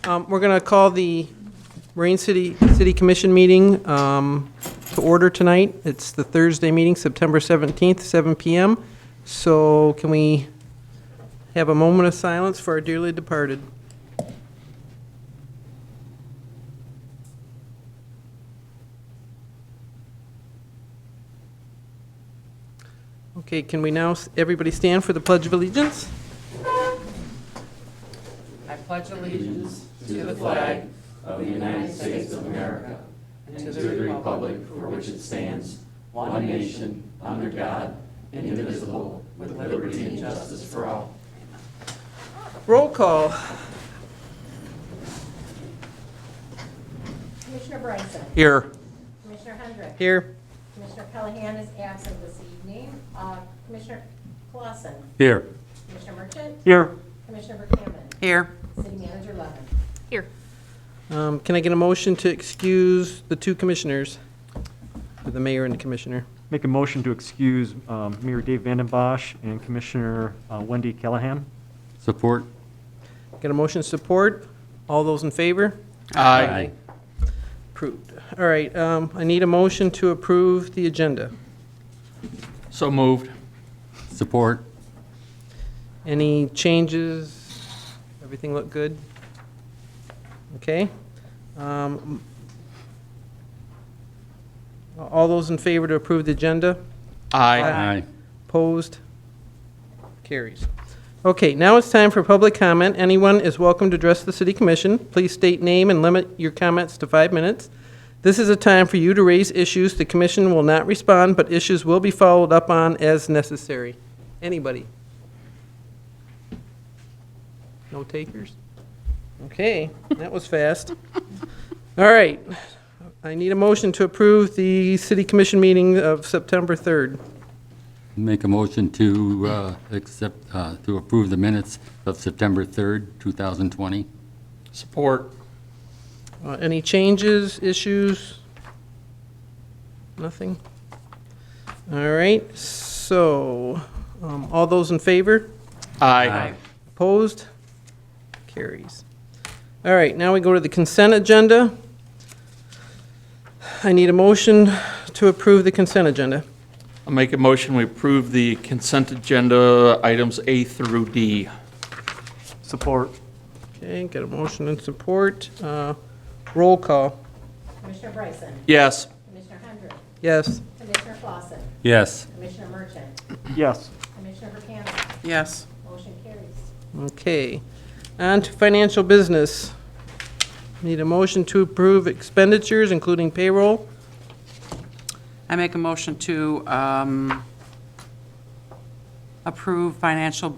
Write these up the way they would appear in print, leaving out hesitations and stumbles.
We're going to call the Marine City Commission meeting to order tonight. It's the Thursday meeting, September 17th, 7 p.m. So can we have a moment of silence for our dearly departed? Okay, can we now, everybody stand for the Pledge of Allegiance? I pledge allegiance to the flag of the United States of America and to the republic for which it stands, one nation, under God, indivisible, with liberty and justice for all. Roll call. Commissioner Bryson. Here. Commissioner Hendrick. Here. Commissioner Callahan is absent this evening. Commissioner Clausen. Here. Commissioner Merchant. Here. Commissioner Buchanan. Here. City Manager Levin. Here. Can I get a motion to excuse the two commissioners, the mayor and the commissioner? Make a motion to excuse Mayor Dave Vanden Bosch and Commissioner Wendy Callahan. Support. Get a motion to support? All those in favor? Aye. Approved. All right, I need a motion to approve the agenda. So moved. Support. Any changes? Everything look good? Okay. All those in favor to approve the agenda? Aye. Opposed? Carries. Okay, now it's time for public comment. Anyone is welcome to address the city commission. Please state name and limit your comments to 5 minutes. This is a time for you to raise issues. The commission will not respond, but issues will be followed up on as necessary. Anybody? No takers? Okay, that was fast. All right, I need a motion to approve the city commission meeting of September 3rd. Make a motion to to approve the minutes of September 3rd, 2020. Support. Any changes, issues? Nothing? All right, so, all those in favor? Aye. Opposed? Carries. All right, now we go to the consent agenda. I need a motion to approve the consent agenda. I'll make a motion, we approve the consent agenda items A through D. Support. Okay, got a motion and support. Roll call. Commissioner Bryson. Yes. Commissioner Hendrick. Yes. Commissioner Clausen. Yes. Commissioner Merchant. Yes. Commissioner Buchanan. Yes. Motion carries. Okay. On to financial business. Need a motion to approve expenditures, including payroll. I make a motion to approve financial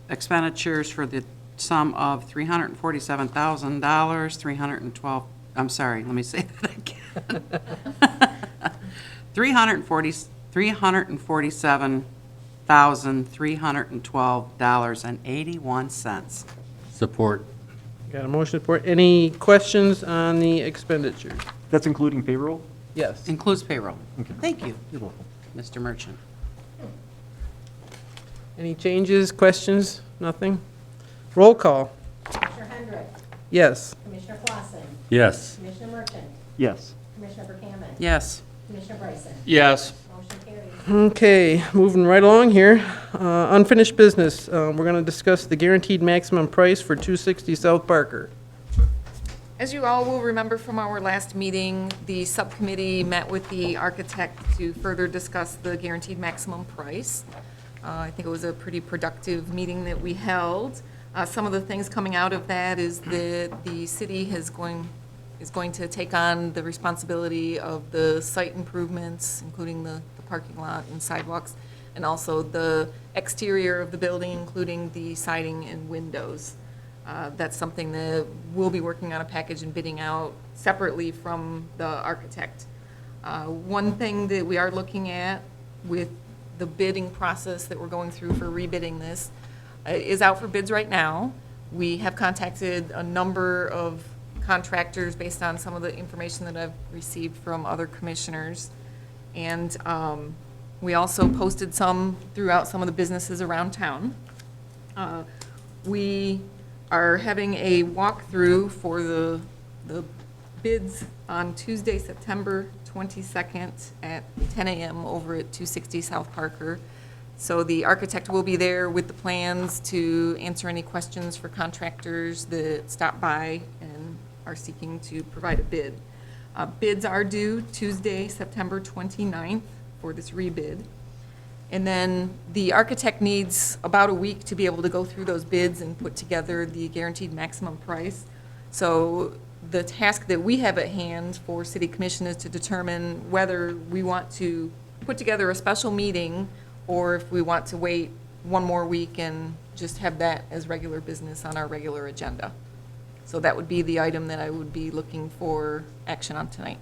expenditures for the sum of $347,000, 312, I'm sorry, let me say that again. $347,312.81. Support. Got a motion to support. Any questions on the expenditures? That's including payroll? Yes. Includes payroll. Okay. Thank you, You're welcome. Mr. Merchant. Any changes, questions? Nothing? Roll call. Commissioner Hendrick. Yes. Commissioner Clausen. Yes. Commissioner Merchant. Yes. Commissioner Buchanan. Yes. Commissioner Bryson. Yes. Motion carries. Okay, moving right along here. Unfinished business. We're going to discuss the guaranteed maximum price for 260 South Parker. As you all will remember from our last meeting, the subcommittee met with the architect to further discuss the guaranteed maximum price. I think it was a pretty productive meeting that we held. Some of the things coming out of that is that the city is going to take on the responsibility of the site improvements, including the parking lot and sidewalks, and also the exterior of the building, including the siding and windows. That's something that we'll be working on a package and bidding out separately from the architect. One thing that we are looking at with the bidding process that we're going through for rebidding this is out for bids right now. We have contacted a number of contractors based on some of the information that I've received from other commissioners. And we also posted some throughout some of the businesses around town. We are having a walkthrough for the bids on Tuesday, September 22nd at 10 a.m. over at 260 South Parker. So the architect will be there with the plans to answer any questions for contractors that stop by and are seeking to provide a bid. Bids are due Tuesday, September 29th for this rebid. And then the architect needs about a week to be able to go through those bids and put together the guaranteed maximum price. So the task that we have at hand for City Commission is to determine whether we want to put together a special meeting or if we want to wait one more week and just have that as regular business on our regular agenda. So that would be the item that I would be looking for action on tonight.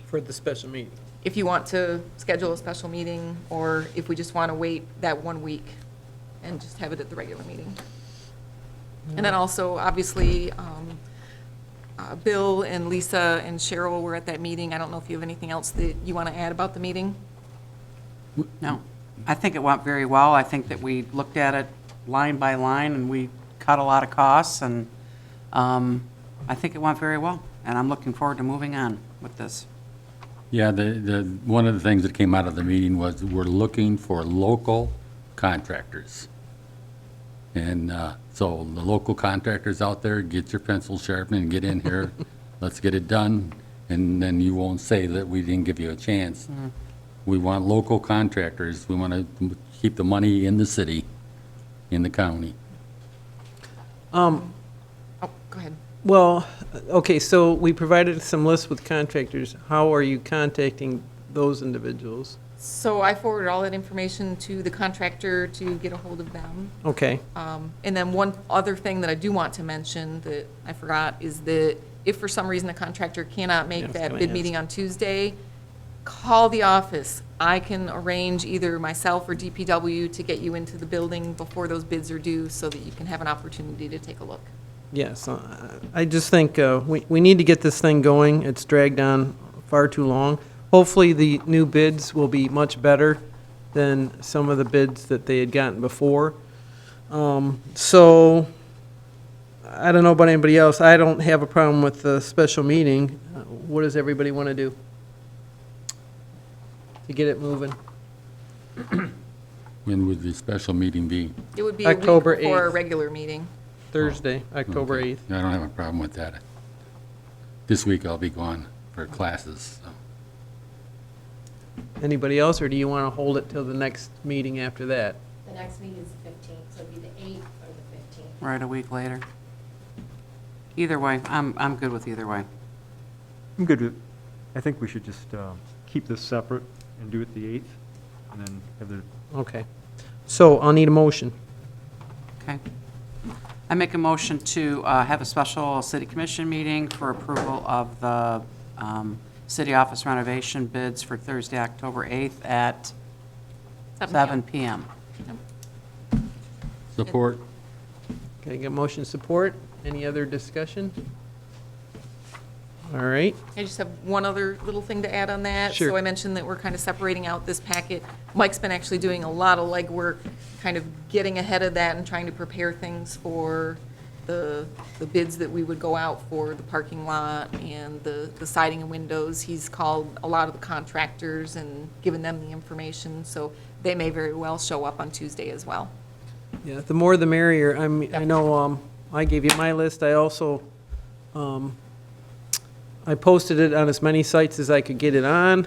For the special meeting. If you want to schedule a special meeting, or if we just want to wait that 1 week and just have it at the regular meeting. And then also, obviously, Bill and Lisa and Cheryl were at that meeting. I don't know if you have anything else that you want to add about the meeting? No, I think it went very well. I think that we looked at it line by line, and we cut a lot of costs, and I think it went very well, and I'm looking forward to moving on with this. Yeah, one of the things that came out of the meeting was we're looking for local contractors. And so the local contractors out there, get your pencil sharpened and get in here. Let's get it done, and then you won't say that we didn't give you a chance. We want local contractors. We want to keep the money in the city, in the county. Oh, go ahead. Well, okay, so we provided some lists with contractors. How are you contacting those individuals? So I forwarded all that information to the contractor to get a hold of them. Okay, And then one other thing that I do want to mention that I forgot is that if for some reason the contractor cannot Yeah, I make was that gonna bid ask. meeting on Tuesday, call the office. I can arrange either myself or DPW to get you into the building before those bids are due so that you can have an opportunity to take a look. yes. I just think we need to get this thing going. It's dragged on far too long. Hopefully, the new bids will be much better than some of the bids that they had gotten before. So, I don't know about anybody else. I don't have a problem with the special meeting. What does everybody want to do to get it moving? When would the special meeting be? It would be a week October before a 8th. regular meeting. Thursday, October Okay. 8th. I don't have a problem with that. This week I'll be gone for classes, so. Anybody else, or do you want to hold it till the next meeting after that? The next meeting is the 15th, so it'd be the 8th or the 15th. Right, a week later. Either way, I'm good with either way. I'm good with, I think we should just keep this separate and do it the 8th, and then have the, Okay. So I'll need a motion. Okay. I make a motion to have a special city commission meeting for approval of the city office renovation bids for Thursday, October 8th at 7 p.m. Support? Okay, got motion support. Any other discussion? All right. I just have one other little thing to add on that. Sure. So I mentioned that we're kind of separating out this packet. Mike's been actually doing a lot of legwork, kind of getting ahead of that and trying to prepare things for the bids that we would go out for, the parking lot and the siding and windows. He's called a lot of the contractors and given them the information, so they may very well show up on Tuesday as well. Yeah, the more the merrier. I know, I gave you my list. I also, I posted it on as many sites as I could get it on.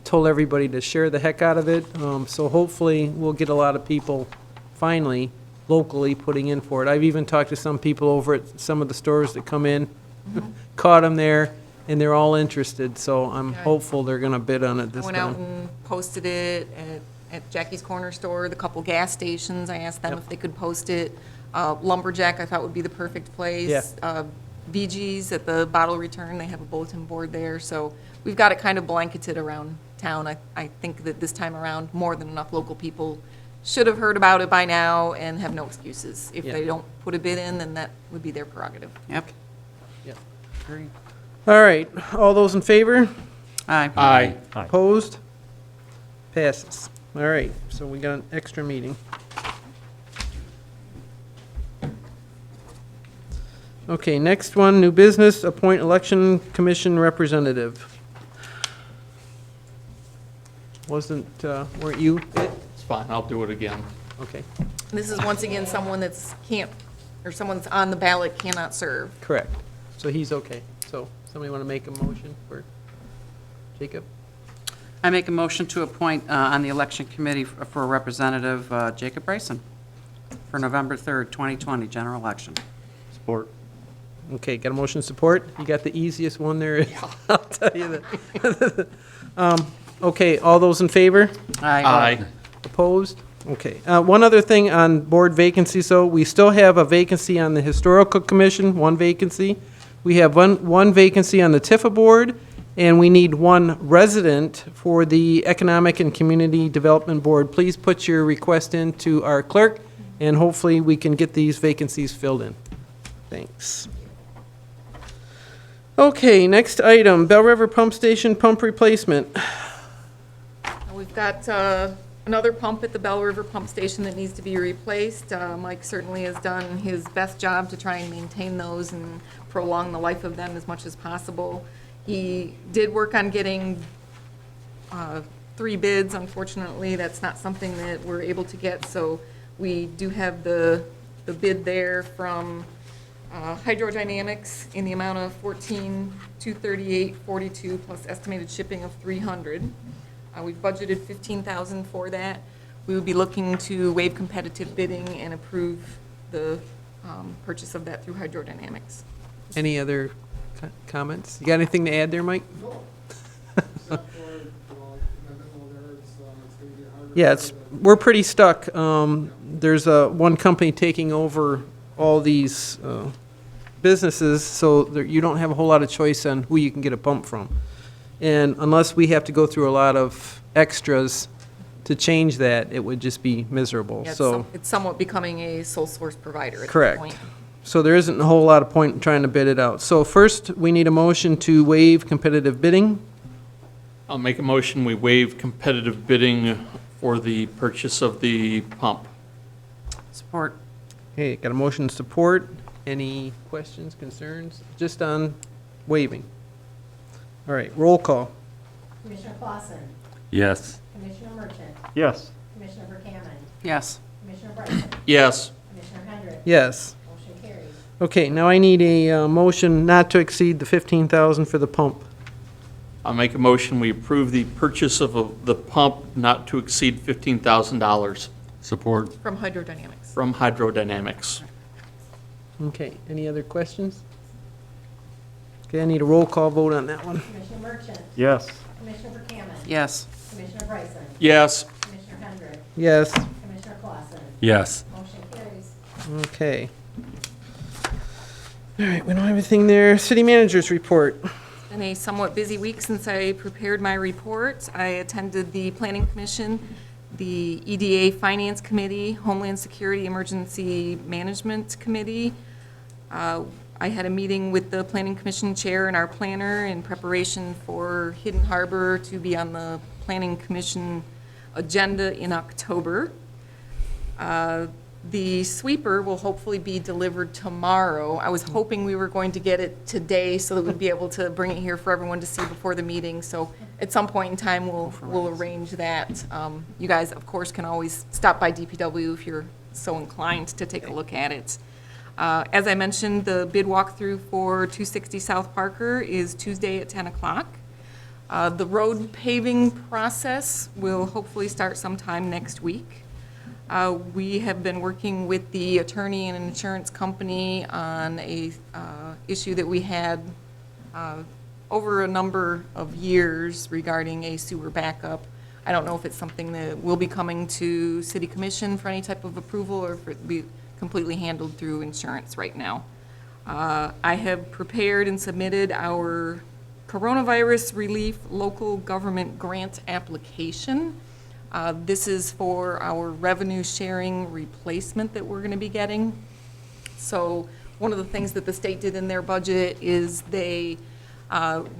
Told everybody to share the heck out of it. So hopefully we'll get a lot of people finally locally putting in for it. I've even talked to some people over at some of the stores that come in, caught them there, and they're all interested. So I'm Yeah. hopeful they're going to bid on it I this went out time. and posted it at Jackie's Corner Store, the couple gas stations. I asked them Yep. if they could post it. Lumberjack, I thought would be the perfect place. Yeah. VG's at the bottle return, they have a bulletin board there. So we've got it kind of blanketed around town. I think that this time around, more than enough local people should have heard about it by now and have no excuses. If Yeah. they don't put a bid in, then that would be their prerogative. Yep. Yep. Agree. All right, all those in favor? Aye. Aye. aye. Opposed? Passes. All right, so we got an extra meeting. Okay, next one, new business, appoint election commission representative. Weren't you it? It's fine, I'll do it again. Okay, This is once again someone someone that's on the ballot cannot serve. correct. So he's okay. So somebody want to make a motion for Jacob? I make a motion to appoint on the election committee for Representative Jacob Bryson for November 3rd, 2020, general election. Support. Okay, got a motion support? You got the easiest one there. I'll tell you that. Okay, all those in favor? Aye. Opposed? Okay. One other thing on board vacancies, though, we still have a vacancy on the Historical Commission, one vacancy. We have one vacancy on the Tifa Board, and we need one resident for the Economic and Community Development Board. Please put your request in to our clerk, and hopefully we can get these vacancies filled in. Thanks. Okay, next item, Bell River Pump Station pump replacement. We've got another pump at the Bell River Pump Station that needs to be replaced. Mike certainly has done his best job to try and maintain those and prolong the life of them as much as possible. He did work on getting 3 bids. Unfortunately, that's not something that we're able to get, so we do have the bid there from Hydrodynamics in the amount of $14,238.42 plus estimated shipping of $300. We've budgeted $15,000 for that. We would be looking to waive competitive bidding and approve the purchase of that through Hydrodynamics. Any other comments? You got anything to add there, Mike? Yeah, we're pretty stuck. There's one company taking over all these businesses, so you don't have a whole lot of choice on who you can get a pump from. And unless we have to go through a lot of extras to change that, it would just be miserable. Yeah, So, it's somewhat becoming a sole source provider at this correct. point. So there isn't a whole lot of point in trying to bid it out. So first, we need a motion to waive competitive bidding. I'll make a motion, we waive competitive bidding for the purchase of the pump. Support. Okay, got a motion support. Any questions, concerns? Just on waiving. All right, roll call. Commissioner Clausen, Yes. Commissioner Merchant, Yes. Commissioner Verkaman, Yes. Commissioner Bryson, Yes. Commissioner Hendrick. Yes. Motion carries. Okay, now I need a motion not to exceed the 15,000 for the pump. I'll make a motion, we approve the purchase of the pump not to exceed $15,000 Support. From Hydrodynamics. from Hydrodynamics. Okay, any other questions? Okay, I need a roll call vote on that one. Commissioner Merchant, Yes. Commissioner Verkaman, Yes. Commissioner Bryson, Yes. Commissioner Hendrick, Yes. Commissioner Clausen. Yes. Motion carries. Okay. All right, we don't have anything there. City managers report. Been a somewhat busy week since I prepared my report. I attended the Planning Commission, the EDA Finance Committee, Homeland Security Emergency Management Committee. I had a meeting with the Planning Commission Chair and our planner in preparation for Hidden Harbor to be on the Planning Commission agenda in October. The sweeper will hopefully be delivered tomorrow. I was hoping we were going to get it today so that we'd be able to bring it here for everyone to see before the meeting. So at some point in time, we'll arrange that. You guys, of course, can always stop by DPW if you're so inclined to take a look at it. As I mentioned, the bid walkthrough for 260 South Parker is Tuesday at 10 o'clock. The road paving process will hopefully start sometime next week. We have been working with the attorney and insurance company on a issue that we had over a number of years regarding a sewer backup. I don't know if it's something that will be coming to City Commission for any type of approval or if it be completely handled through insurance right now. I have prepared and submitted our coronavirus relief local government grant application. This is for our revenue sharing replacement that we're going to be getting. So one of the things that the state did in their budget is they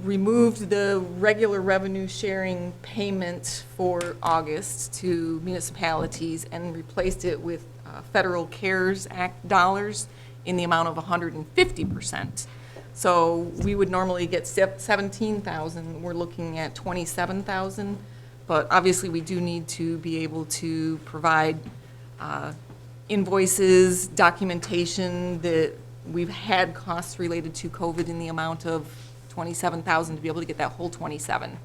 removed the regular revenue sharing payment for August to municipalities and replaced it with federal CARES Act dollars in the amount of 150%. So we would normally get 17,000, we're looking at 27,000. But obviously, we do need to be able to provide invoices, documentation that we've had costs related to COVID in the amount of 27,000 to be able to get that whole 27.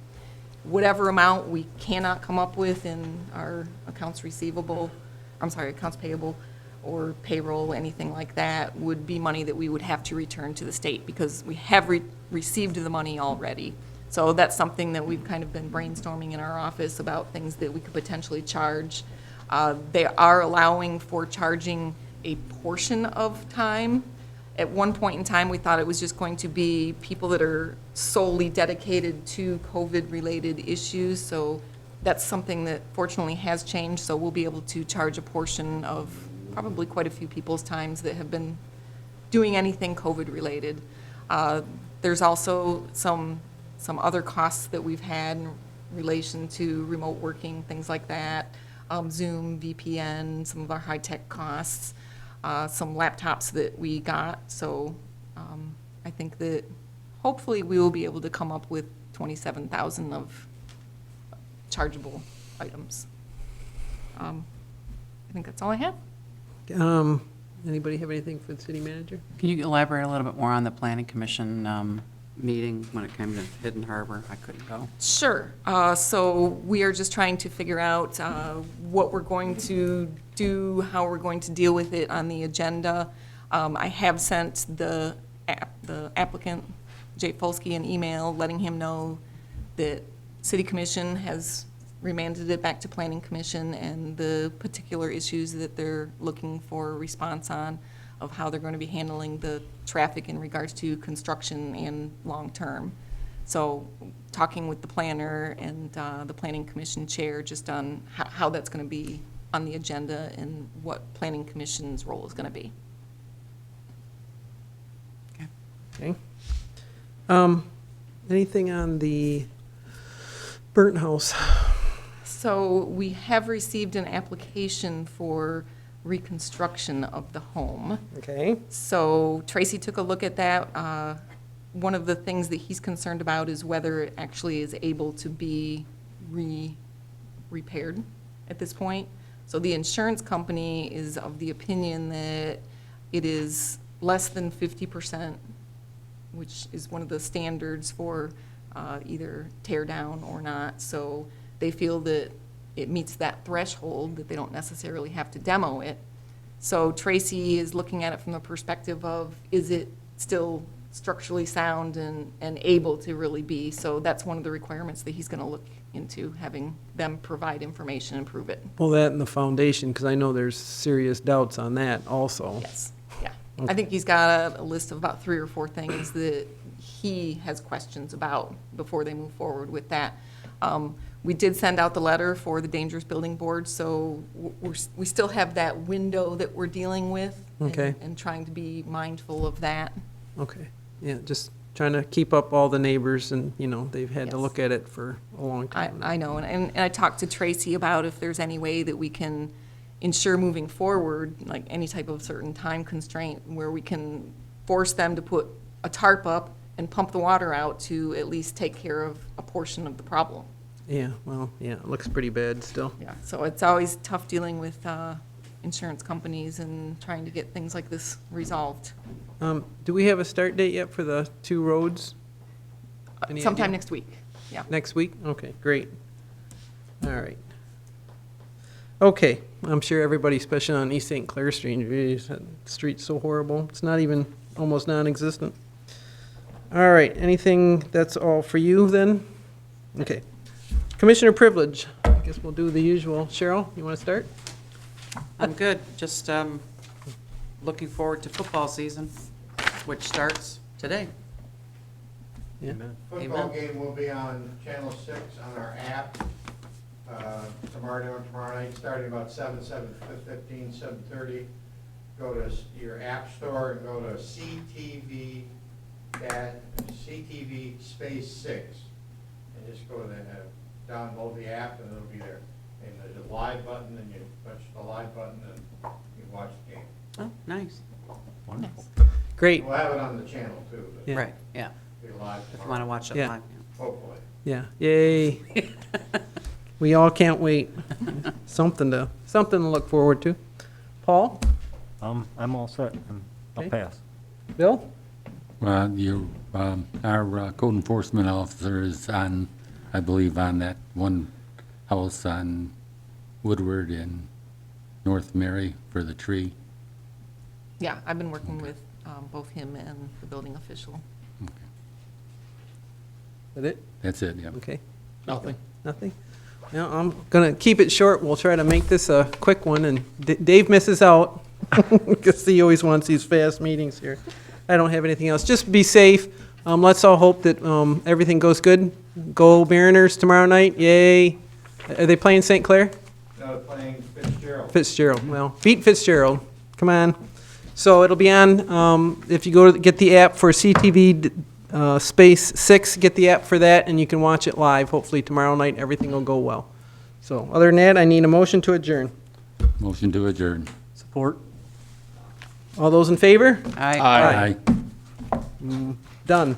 Whatever amount we cannot come up with in our accounts payable or payroll, anything like that, would be money that we would have to return to the state because we have received the money already. So that's something that we've kind of been brainstorming in our office about things that we could potentially charge. They are allowing for charging a portion of time. At one point in time, we thought it was just going to be people that are solely dedicated to COVID-related issues. So that's something that fortunately has changed. So we'll be able to charge a portion of probably quite a few people's times that have been doing anything COVID-related. There's also some other costs that we've had in relation to remote working, things like that, Zoom, VPN, some of our high-tech costs, some laptops that we got. So I think that hopefully we will be able to come up with 27,000 of chargeable items. I think that's all I have. Anybody have anything for the city manager? Can you elaborate a little bit more on the planning commission meeting when it came to Hidden Harbor? I couldn't go. Sure. So we are just trying to figure out what we're going to do, how we're going to deal with it on the agenda. I have sent the applicant, Jay Folsky, an email letting him know that City Commission has remanded it back to Planning Commission and the particular issues that they're looking for a response on, of how they're going to be handling the traffic in regards to construction and long-term. So talking with the planner and the Planning Commission chair just on how that's going to be on the agenda and what Planning Commission's role is going to be. Okay. Anything on the burnt house? So we have received an application for reconstruction of the home. Okay. So Tracy took a look at that. One of the things that he's concerned about is whether it actually is able to be repaired at this point. So the insurance company is of the opinion that it is less than 50%, which is one of the standards for either tear down or not. So they feel that it meets that threshold, that they don't necessarily have to demo it. So Tracy is looking at it from the perspective of, is it still structurally sound and able to really be? So that's one of the requirements that he's going to look into, having them provide information and prove it. Well, that and the foundation, because I know there's serious doubts on that also. Yes, yeah. I think he's got a list of about 3 or 4 things that he has questions about before they move forward with that. We did send out the letter for the dangerous building board, so we still have that window that we're dealing with. Okay. And trying to be mindful of that. Okay. Yeah, just trying to keep up all the neighbors and, they've had to Yes. look at it for a long time. I know, and I talked to Tracy about if there's any way that we can ensure moving forward, like any type of certain time constraint, where we can force them to put a tarp up and pump the water out to at least take care of a portion of the problem. Yeah, well, yeah, it looks pretty bad still. Yeah, so it's always tough dealing with insurance companies and trying to get things like this resolved. Do we have a start date yet for the 2 roads? Any Sometime idea? next week, yeah. Next week? Okay, great. All right. Okay, I'm sure everybody, especially on East St. Clair Street, geez, that street's so horrible. It's not even, almost non-existent. All right, anything, that's all for you then? Okay. Commissioner privilege. I guess we'll do the usual. Cheryl, you want to start? I'm good. Just looking forward to football season, which starts today. Yeah. Football game will be on Channel 6 on our app tomorrow night, starting about 7:15, 7:30. Go to your app store and go to CTV space 6. And just go to download the app and it'll be there. And there's a live button and you push the live button and you watch the game. Oh, nice. Wonderful. Great, We'll have it on the channel too, but Yeah. Right, yeah, be live if you want to tomorrow, watch it Yeah. live. hopefully. yeah, yay. We all can't wait. Something to look forward to. Paul? I'm all set, and I'll Okay. pass. Bill? Our code enforcement officer is on, I believe, on that one house on Woodward in North Mary for the tree. Yeah, I've been working with both him and the building official. Is that it? That's it, yeah. Okay. Nothing. Nothing? No, I'm gonna keep it short. We'll try to make this a quick one, and Dave misses out, because he always wants these fast meetings here. I don't have anything else. Just be safe. Let's all hope that everything goes good. Go Mariners tomorrow night, yay. Are they playing St. Clair? No, playing Fitzgerald. Fitzgerald, well, beat Fitzgerald, come on. So it'll be on, if you go to get the app for CTV Space 6, get the app for that, and you can watch it live. Hopefully tomorrow night, everything will go well. So other than that, I need a motion to adjourn. Motion to adjourn. Support? All those in favor? Aye. Aye. Done.